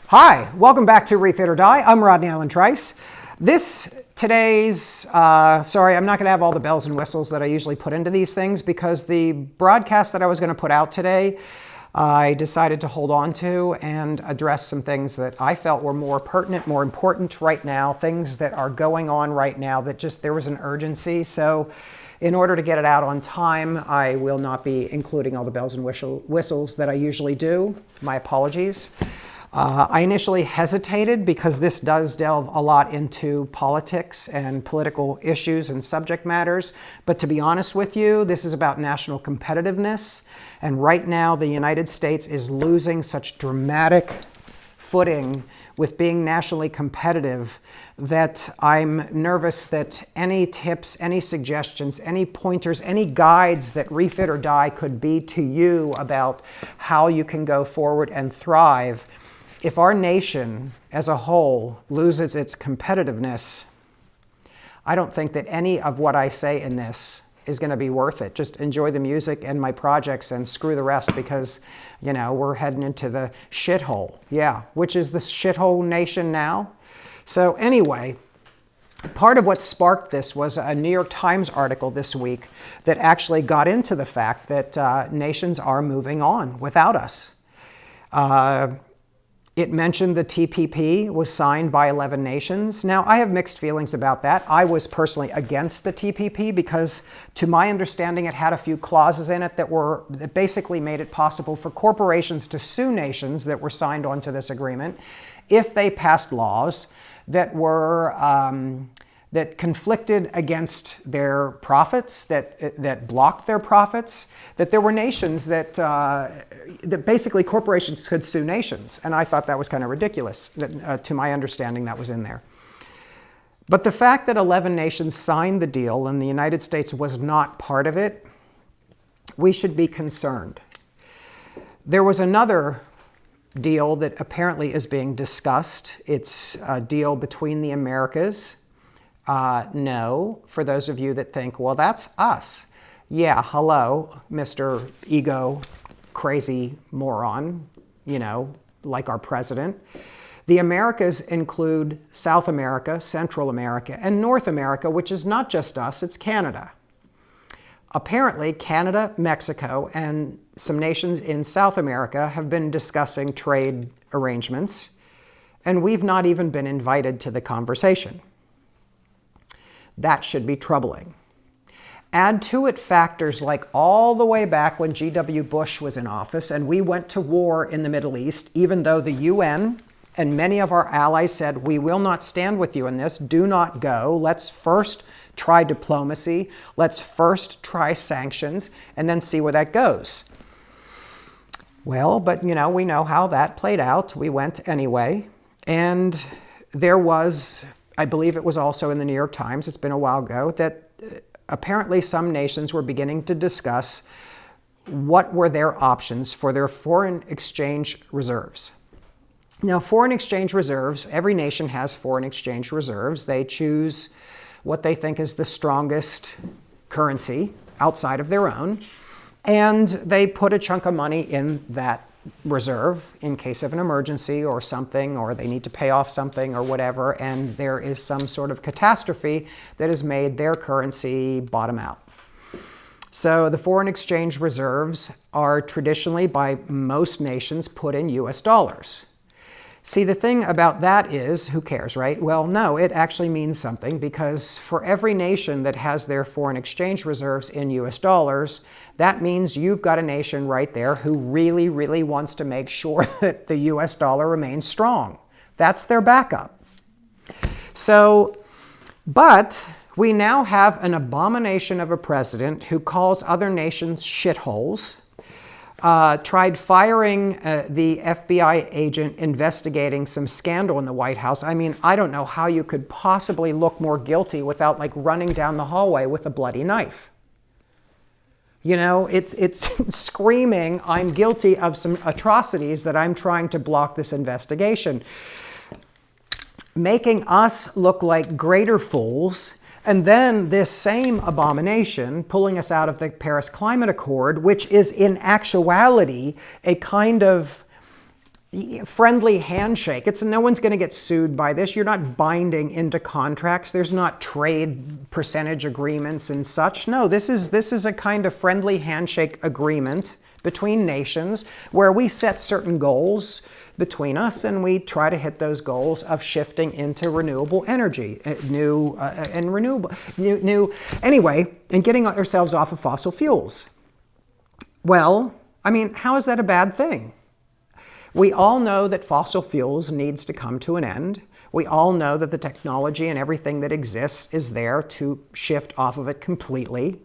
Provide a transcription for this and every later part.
Hi, welcome back to Refit or Die. I'm Rodney Allen Trice. Sorry, I'm not going to have all the bells and whistles that I usually put into these things because the broadcast that I was going to put out today, I decided to hold on to and address some things that I felt were more pertinent, more important right now, things that are going on right now that just there was an urgency. So in order to get it out on time, I will not be including all the bells and whistles that I usually do. My apologies. I initially hesitated because this does delve a lot into politics and political issues and subject matters. But to be honest with you, this is about national competitiveness. And right now, the United States is losing such dramatic footing with being nationally competitive that I'm nervous that any tips, any suggestions, any pointers, any guides that Refit or Die could be to you about how you can go forward and thrive. If our nation as a whole loses its competitiveness, I don't think that any of what I say in this is going to be worth it. Just enjoy the music and my projects and screw the rest because, you know, we're heading into the shithole. Yeah, which is the shithole nation now. So anyway, part of what sparked this was a New York Times article this week that actually got into the fact that nations are moving on without us. It mentioned the TPP was signed by 11 nations. Now, I have mixed feelings about that. I was personally against the TPP because, to my understanding, it had a few clauses in it that basically made it possible for corporations to sue nations that were signed onto this agreement if they passed laws that were that conflicted against their profits, that blocked their profits, that there were nations that basically corporations could sue nations. And I thought that was kind of ridiculous. That, to my understanding, that was in there. But the fact that 11 nations signed the deal and the United States was not part of it, we should be concerned. There was another deal that apparently is being discussed. It's a deal between the Americas. No, for those of you that think, well, that's us. Yeah, hello, Mr. Ego crazy moron, you know, like our president. The Americas include South America, Central America, and North America, which is not just us, it's Canada. Apparently, Canada, Mexico, and some nations in South America have been discussing trade arrangements, and we've not even been invited to the conversation. That should be troubling. Add to it factors like all the way back when G.W. Bush was in office and we went to war in the Middle East, even though the UN and many of our allies said, we will not stand with you in this, do not go. Let's first try diplomacy. Let's first try sanctions and then see where that goes. Well, but you know, we know how that played out. We went anyway. And there was, I believe it was also in the New York Times, it's been a while ago, that apparently some nations were beginning to discuss what were their options for their foreign exchange reserves. Now, foreign exchange reserves, every nation has foreign exchange reserves. They choose what they think is the strongest currency outside of their own, and they put a chunk of money in that reserve in case of an emergency or something, or they need to pay off something or whatever, and there is some sort of catastrophe that has made their currency bottom out. So the foreign exchange reserves are traditionally, by most nations, put in US dollars. See, the thing about that is, who cares, right? Well, no, it actually means something because for every nation that has their foreign exchange reserves in US dollars, that means you've got a nation right there who really, really wants to make sure that the US dollar remains strong. That's their backup. So, but we now have an abomination of a president who calls other nations shitholes, tried firing the FBI agent investigating some scandal in the White House. I mean, I don't know how you could possibly look more guilty without like running down the hallway with a bloody knife. You know, it's screaming, I'm guilty of some atrocities that I'm trying to block this investigation. Making us look like greater fools And then this same abomination pulling us out of the Paris Climate Accord, which is in actuality a kind of friendly handshake. No one's going to get sued by this. You're not binding into contracts. There's not trade percentage agreements and such. No, this is a kind of friendly handshake agreement between nations where we set certain goals between us and we try to hit those goals of shifting into renewable energy, anyway, and getting ourselves off of fossil fuels. Well, I mean, how is that a bad thing? We all know that fossil fuels needs to come to an end. We all know that the technology and everything that exists is there to shift off of it completely.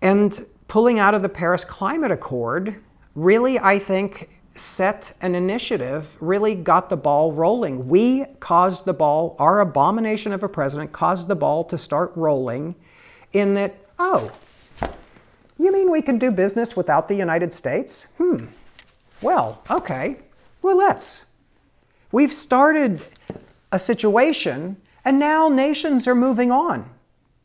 And pulling out of the Paris Climate Accord really, I think, set an initiative, really got the ball rolling. We caused the ball, our abomination of a president caused the ball to start rolling in that, oh, you mean we can do business without the United States? Well, okay, well, let's. We've started a situation, and now nations are moving on.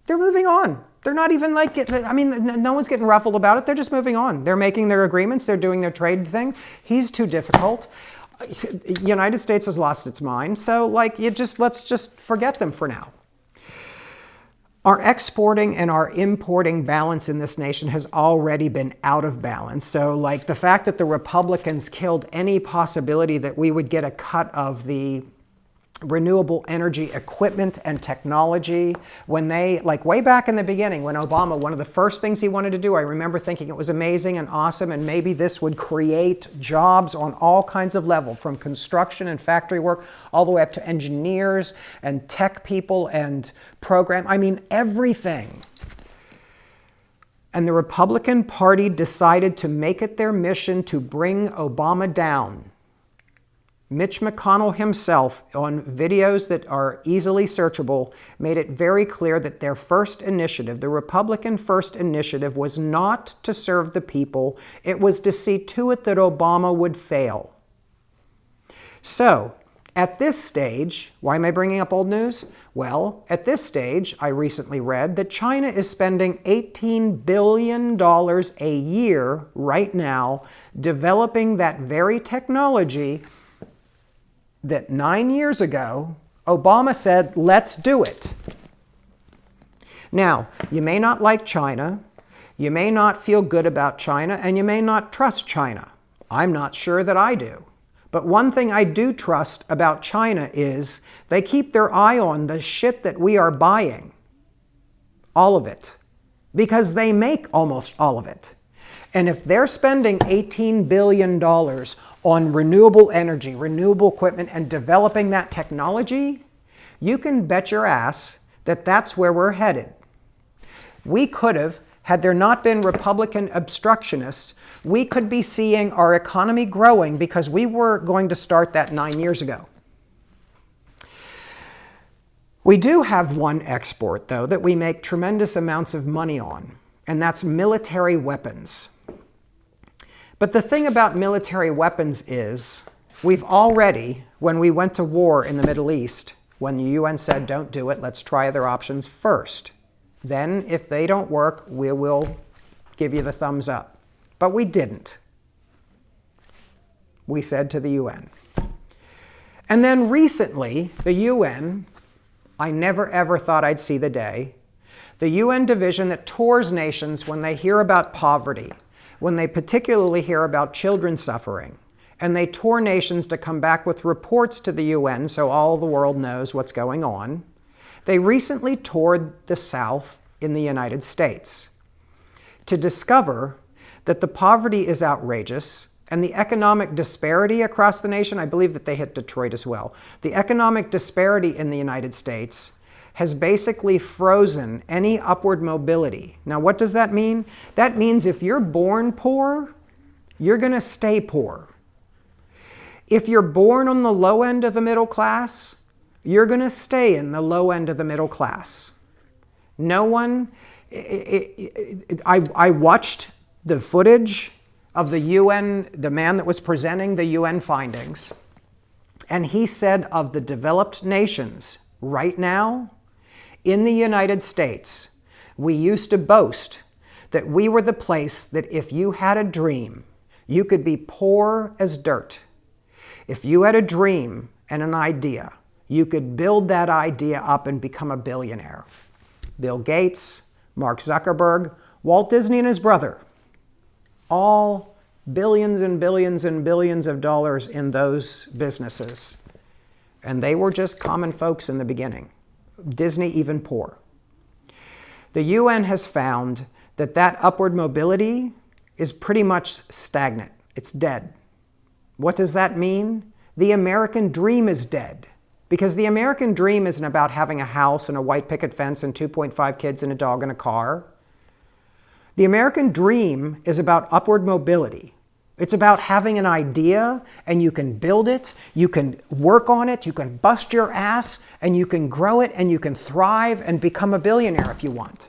They're moving on. They're not even like, I mean, no one's getting ruffled about it. They're just moving on. They're making their agreements. They're doing their trade thing. He's too difficult. The United States has lost its mind. So, like, let's just forget them for now. Our exporting and our importing balance in this nation has already been out of balance. So, like, the fact that the Republicans killed any possibility that we would get a cut of the renewable energy equipment and technology, when they, like way back in the beginning, when Obama, one of the first things he wanted to do, I remember thinking it was amazing and awesome, and maybe this would create jobs on all kinds of levels, from construction and factory work, all the way up to engineers and tech people and everything. And the Republican Party decided to make it their mission to bring Obama down. Mitch McConnell himself, on videos that are easily searchable, made it very clear that their first initiative, the Republican first initiative, was not to serve the people. It was to see to it that Obama would fail. So, at this stage, why am I bringing up old news? Well, at this stage, I recently read that China is spending $18 billion a year right now developing that very technology that 9 years ago, Obama said, let's do it. Now, you may not like China, you may not feel good about China, and you may not trust China. I'm not sure that I do. But one thing I do trust about China is they keep their eye on the shit that we are buying. All of it. Because they make almost all of it. And if they're spending $18 billion on renewable energy, renewable equipment, and developing that technology, you can bet your ass that that's where we're headed. We could have, had there not been Republican obstructionists, we could be seeing our economy growing because we were going to start that 9 years ago. We do have one export, though, that we make tremendous amounts of money on, and that's military weapons. But the thing about military weapons is, we've already, when we went to war in the Middle East, when the UN said, don't do it, let's try other options first. Then, if they don't work, we will give you the thumbs up. But we didn't. We said to the UN. And then recently, the UN, I never ever thought I'd see the day, the UN division that tours nations when they hear about poverty, when they particularly hear about children suffering, and they tour nations to come back with reports to the UN so all the world knows what's going on. They recently toured the South in the United States to discover that the poverty is outrageous and the economic disparity across the nation, I believe that they hit Detroit as well, the economic disparity in the United States has basically frozen any upward mobility. Now, what does that mean? That means if you're born poor, you're going to stay poor. If you're born on the low end of the middle class, you're going to stay in the low end of the middle class. No one, I watched the footage of the UN, the man that was presenting the UN findings, and he said of the developed nations right now, In the United States, we used to boast that we were the place that if you had a dream, you could be poor as dirt. If you had a dream and an idea, you could build that idea up and become a billionaire. Bill Gates, Mark Zuckerberg, Walt Disney and his brother, all billions and billions and billions of dollars in those businesses. And they were just common folks in the beginning. Disney even poor. The UN has found that that upward mobility is pretty much stagnant. It's dead. What does that mean? The American dream is dead. Because the American dream isn't about having a house and a white picket fence and 2.5 kids and a dog and a car. The American dream is about upward mobility. It's about having an idea and you can build it, you can work on it, you can bust your ass, and you can grow it and you can thrive and become a billionaire if you want.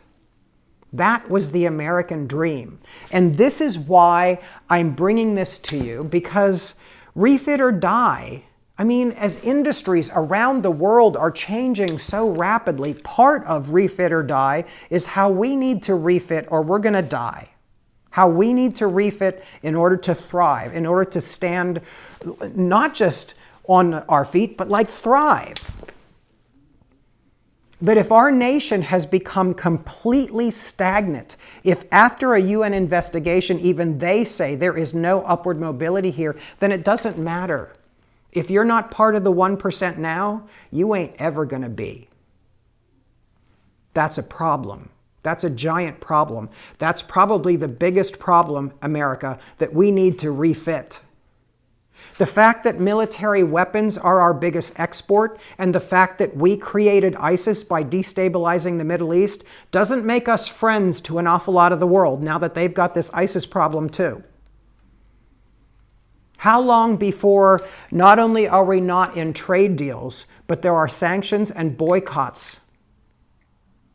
That was the American dream. And this is why I'm bringing this to you, because refit or die, I mean, as industries around the world are changing so rapidly, part of refit or die is how we need to refit or we're going to die. How we need to refit in order to thrive, in order to stand not just on our feet, but like thrive. But if our nation has become completely stagnant, if after a UN investigation even they say there is no upward mobility here, then it doesn't matter. If you're not part of the 1% now, you ain't ever going to be. That's a problem. That's a giant problem. That's probably the biggest problem, America, that we need to refit. The fact that military weapons are our biggest export and the fact that we created ISIS by destabilizing the Middle East doesn't make us friends to an awful lot of the world now that they've got this ISIS problem too. How long before not only are we not in trade deals, but there are sanctions and boycotts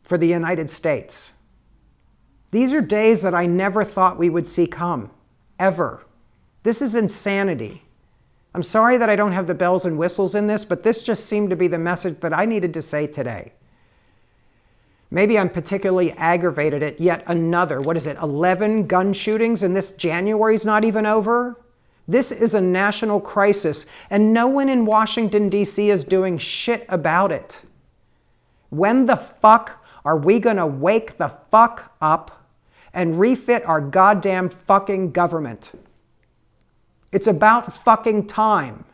for the United States? These are days that I never thought we would see come, ever. This is insanity. I'm sorry that I don't have the bells and whistles in this, but this just seemed to be the message that I needed to say today. Maybe I'm particularly aggravated at yet another, 11 gun shootings, and this January's not even over? This is a national crisis, and no one in Washington, D.C. is doing shit about it. When the fuck are we gonna wake the fuck up and refit our goddamn fucking government? It's about fucking time.